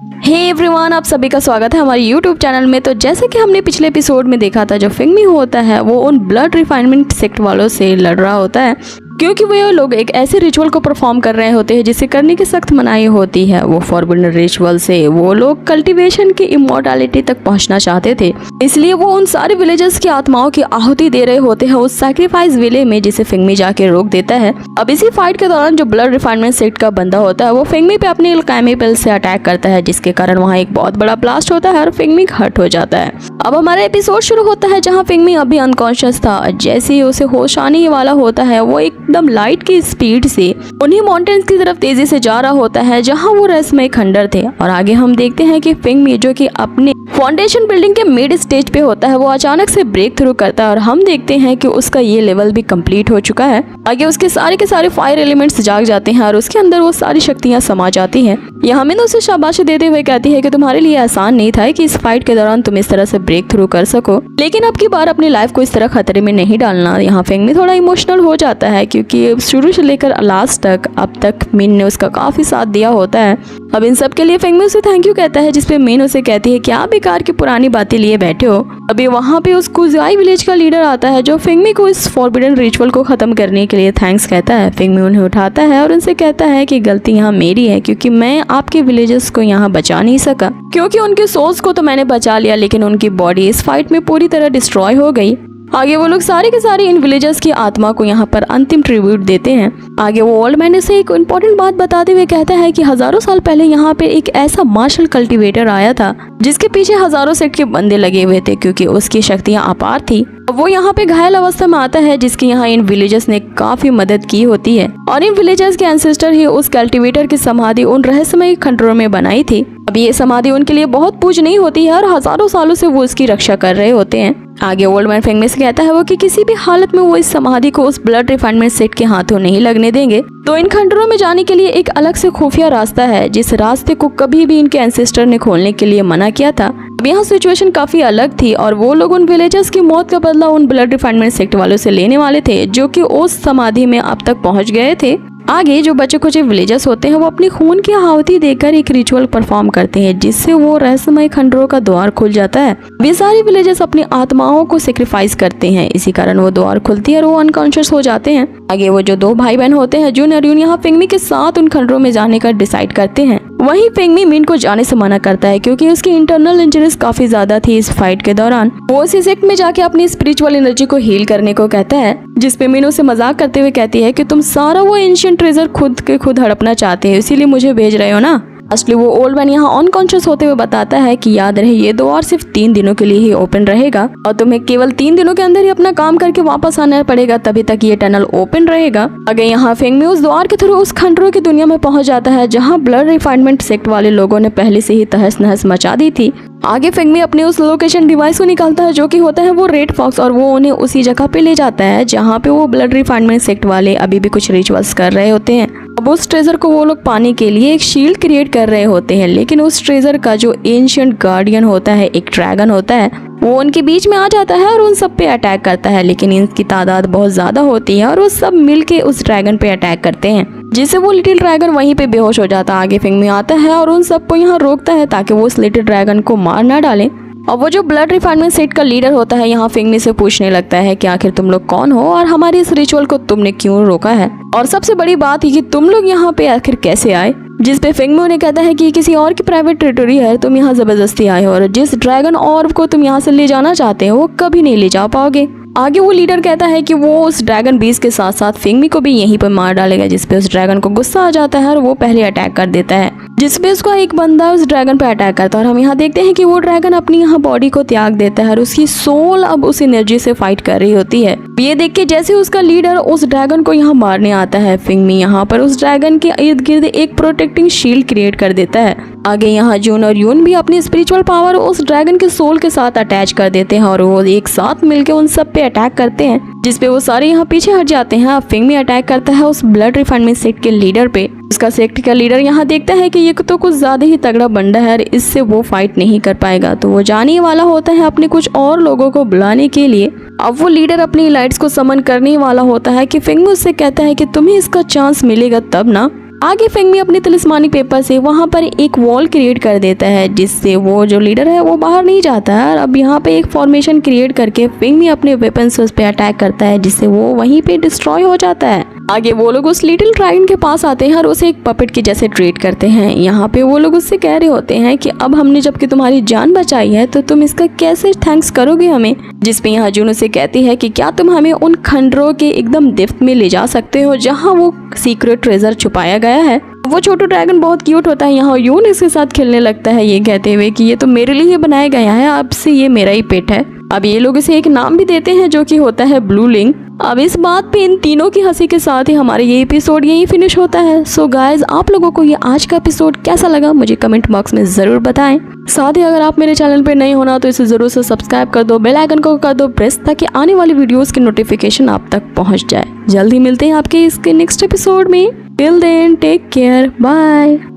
Hey everyone, आप सभी का स्वागत है हमारे YouTube चैनल में। तो जैसे कि हमने पिछले एपिसोड में देखा था, जो फिंगमी होता है वो उन ब्लड रिफाइनमेंट सेक्ट वालों से लड़ रहा होता है, क्योंकि वो लोग एक ऐसे रिचुअल को परफॉर्म कर रहे होते हैं जिसे करने की सख्त मनाही होती है। वो फॉरबिडन रिचुअल से वो लोग कल्टीवेशन की इमॉर्टैलिटी तक पहुंचना चाहते थे, इसलिए वो उन सारे विलेजर्स की आत्माओं की आहुति दे रहे होते हैं उस सैक्रिफाइस विले में, जिसे फिंगमी जाके रोक देता है। अब इसी फाइट के दौरान जो ब्लड रिफाइनमेंट सेक्ट का बंदा होता है वो फिंगमी पे अपने अल्केमी पिल से अटैक करता है, जिसके कारण वहाँ एक बहुत बड़ा ब्लास्ट होता है और फिंगमी हर्ट हो जाता है। अब हमारा एपिसोड शुरू होता है जहाँ फिंगमी अभी अनकॉन्शियस था। जैसे ही उसे होश आने ही वाला होता है, वो एकदम लाइट की स्पीड से उन्हीं माउंटेन्स की तरफ तेजी से जा रहा होता है जहां वो रहस्यमय खंडर थे। और आगे हम देखते हैं कि फिंगमी, जो कि अपने फाउंडेशन बिल्डिंग के मिड स्टेज पे होता है, वो अचानक से ब्रेक थ्रू करता है और हम देखते हैं कि उसका ये लेवल भी कंप्लीट हो चुका है। आगे उसके सारे के सारे फायर एलिमेंट्स जाग जाते हैं और उसके अंदर वो सारी शक्तियां समा जाती हैं। यहाँ मिन उसे शाबाशी देते हुए कहती है कि तुम्हारे लिए आसान नहीं था कि इस फाइट के दौरान तुम इस तरह से ब्रेक थ्रू कर सको, लेकिन अब की बार अपनी लाइफ को इस तरह खतरे में नहीं डालना। यहाँ फिंगमी थोड़ा इमोशनल हो जाता है, क्योंकि शुरू से लेकर लास्ट तक अब तक मिन ने उसका काफी साथ दिया होता है। अब इन सब के लिए फिंगमी उसे थैंक यू कहता है, जिसपे मिन उसे कहती है कि आप बेकार की पुरानी बातें लिए बैठे हो। अभी वहाँ पे उस कुजाई विलेज का लीडर आता है जो फिंगमी को इस फॉरबिडन रिचुअल को खत्म करने के लिए थैंक्स कहता है। फिंगमी उन्हें उठाता है और उनसे कहता है कि गलती यहाँ मेरी है, क्योंकि मैं आपके विलेजर्स को यहाँ बचा नहीं सका, क्योंकि उनके सोल्स को तो मैंने बचा लिया, लेकिन उनकी बॉडी इस फाइट में पूरी तरह डिस्ट्रॉय हो गई। आगे वो लोग सारे के सारे इन विलेजर्स की आत्मा को यहाँ पर अंतिम ट्रिब्यूट देते हैं। आगे वो ओल्ड मैन से एक इम्पोर्टेंट बात बताते हुए कहता है कि हजारों साल पहले यहाँ पे एक ऐसा मार्शल कल्टीवेटर आया था जिसके पीछे हजारों सेक्ट के बंदे लगे हुए थे, क्योंकि उसकी शक्तियाँ अपार थी। वो यहाँ पे घायल अवस्था में आता है, जिसकी यहाँ इन विलेजर्स ने काफी मदद की होती है, और इन विलेजर्स के एंसेस्टर ही उस कल्टीवेटर की समाधि उन रहस्यमय खंडरों में बनाई थी। अब ये समाधि उनके लिए बहुत पूजनीय होती है और हजारों सालों से वो इसकी रक्षा कर रहे होते हैं। आगे ओल्ड मैन फिंगमी से कहता है वो कि किसी भी हालत में वो इस समाधि को उस ब्लड रिफाइनमेंट सेट के हाथों नहीं लगने देंगे। तो इन खंडरों में जाने के लिए एक अलग से खुफिया रास्ता है, जिस रास्ते को कभी भी इनके एंसेस्टर ने खोलने के लिए मना किया था। अब यहाँ सिचुएशन काफी अलग थी और वो लोग उन विलेजर्स की मौत का बदला उन ब्लड रिफाइनमेंट सेक्ट वालों से लेने वाले थे, जो कि उस समाधि में अब तक पहुंच गए थे। आगे जो बच्चे कुछ विलेजर्स होते हैं वो अपनी खून की आहुति देकर एक रिचुअल परफॉर्म करते हैं, जिससे वो रहस्यमय खंडरों का द्वार खुल जाता है। वे सारे विलेजर्स अपनी आत्माओं को सेक्रीफाइस करते हैं, इसी कारण वो द्वार खुलती है और वो अनकॉन्शियस हो जाते हैं। आगे वो जो दो भाई बहन होते हैं, जून और यून, यहाँ फिंगमी के साथ उन खंडरों में जाने का डिसाइड करते हैं। वहीं फिंगमी मिन को जाने से मना करता है, क्योंकि उसकी इंटरनल इंजरीज काफी ज्यादा थी इस फाइट के दौरान। वो उसी सेक्ट में जाके अपनी स्पिरिचुअल एनर्जी को हील करने को कहता है, जिसपे मिन उसे मजाक करते हुए कहती है कि तुम सारा वो एंशिएंट ट्रेजर खुद के खुद हड़पना चाहते हो, इसीलिए मुझे भेज रहे हो ना। असली वो ओल्ड मैन यहाँ अनकॉन्शियस होते हुए बताता है कि याद रहे ये द्वार सिर्फ 3 दिनों के लिए ही ओपन रहेगा और तुम्हें केवल 3 दिनों के अंदर ही अपना काम करके वापस आना पड़ेगा, तभी तक ये टनल ओपन रहेगा। अगर यहाँ फिंगमी उस द्वार के थ्रू उस खंडरों की दुनिया में पहुंच जाता है जहाँ ब्लड रिफाइनमेंट सेक्ट वाले लोगों ने पहले से ही तहस नहस मचा दी थी। आगे फिंगमी अपने उस लोकेशन डिवाइस को निकालता है, जो कि होता है वो रेड फॉक्स, और वो उन्हें उसी जगह पे ले जाता है जहाँ पे वो ब्लड रिफाइनमेंट सेक्ट वाले अभी भी कुछ रिचुअल्स कर रहे होते हैं। अब उस ट्रेजर को वो लोग पाने के लिए एक शील्ड क्रिएट कर रहे होते हैं, लेकिन उस ट्रेजर का जो एंशिएंट गार्डियन होता है, एक ड्रैगन होता है, वो उनके बीच में आ जाता है और उन सब पे अटैक करता है। लेकिन इनकी तादाद बहुत ज्यादा होती है और वो सब मिलके उस ड्रैगन पे अटैक करते हैं, जिससे वो लिटिल ड्रैगन वहीं पे बेहोश हो जाता है। आगे फिंगमी आता है और उन सबको यहाँ रोकता है ताकि वो उस लिटिल ड्रैगन को मार ना डालें। और वो जो ब्लड रिफाइनमेंट सेट का लीडर होता है यहाँ फिंगमी से पूछने लगता है कि आखिर तुम लोग कौन हो और हमारे इस रिचुअल को तुमने क्यों रोका है, और सबसे बड़ी बात है कि तुम लोग यहाँ पे आखिर कैसे आए। जिस पे फिंगमी उन्हें कहता है कि किसी और की प्राइवेट टेरिटरी है, तुम यहाँ जबरदस्ती आए हो और जिस ड्रैगन ऑर्ब को तुम यहाँ से ले जाना चाहते हो वो कभी नहीं ले जा पाओगे। आगे वो लीडर कहता है कि वो उस ड्रैगन बीस्ट के साथ साथ फिंगमी को भी यहीं पर मार डालेगा, जिसपे उस ड्रैगन को गुस्सा आ जाता है और वो पहले अटैक कर देता है, जिसपे उसका एक बंदा उस ड्रैगन पे अटैक करता है। और हम यहाँ देखते हैं कि वो ड्रैगन अपनी यहाँ बॉडी को त्याग देता है और उसकी सोल अब उस एनर्जी से फाइट कर रही होती है। ये देख के जैसे उसका लीडर उस ड्रैगन को यहाँ मारने आता है, फिंगमी यहाँ पर उस ड्रैगन के इर्द गिर्द एक प्रोटेक्टिंग शील्ड क्रिएट कर देता है। आगे यहाँ जून और यून भी अपनी स्पिरिचुअल पावर उस ड्रैगन के सोल के साथ अटैच कर देते हैं और वो एक साथ मिलकर उन सब पे अटैक करते हैं, जिसपे वो सारे यहाँ पीछे हट जाते हैं। अब फिंगमी अटैक करता है उस ब्लड रिफाइनमेंट सेक्ट के लीडर पे। उसका सेक्ट का लीडर यहाँ देखता है कि ये तो कुछ ज्यादा ही तगड़ा बंदा है और इससे वो फाइट नहीं कर पाएगा, तो वो जाने वाला होता है अपने कुछ और लोगों को बुलाने के लिए। अब वो लीडर अपनी लाइट्स को समन करने वाला होता है कि फिंगमी उससे कहता है कि तुम्हें इसका चांस मिलेगा तब ना आगे फेंगमी अपने तिलिस्मानिक पेपर से वहाँ पर एक वॉल क्रिएट कर देता है, जिससे वो जो लीडर है वो बाहर नहीं जाता है। अब यहाँ पे एक फॉर्मेशन क्रिएट करके फेंगमी अपने वेपन से उस पे अटैक करता है, जिससे वो वहीं पे डिस्ट्रॉय हो जाता है। आगे वो लोग उस लिटिल ड्रैगन के पास आते हैं और उसे एक पपेट के जैसे ट्रीट करते हैं। यहाँ पे वो लोग उससे कह रहे होते हैं कि अब हमने जबकि तुम्हारी जान बचाई है तो तुम इसका कैसे थैंक्स करोगे हमें। जिसपे यहाँ जून उसे कहती है कि क्या तुम हमें उन खंडरों के एकदम डेप्थ में ले जा सकते हो जहाँ वो सीक्रेट ट्रेजर छुपाया गया है। वो छोटू ड्रैगन बहुत क्यूट होता है। यहाँ यून इसके साथ खेलने लगता है, ये कहते हुए कि ये तो मेरे लिए ही बनाया गया है, अब से ये मेरा ही पेट है। अब ये लोग इसे एक नाम भी देते हैं जो कि होता है ब्लू लिंग। अब इस बात पे इन तीनों की हंसी के साथ ही हमारा ये एपिसोड यही फिनिश होता है। सो गाइज, आप लोगों को ये आज का एपिसोड कैसा लगा मुझे कमेंट बॉक्स में जरूर बताएं। साथ ही अगर आप मेरे चैनल पे नए होना तो इसे जरूर से सब्सक्राइब कर दो, बेल आइकन को कर दो प्रेस, ताकि आने वाली वीडियोस की नोटिफिकेशन आप तक पहुंच जाए। जल्दी मिलते हैं आपके इसके नेक्स्ट एपिसोड में। Till then take care, bye.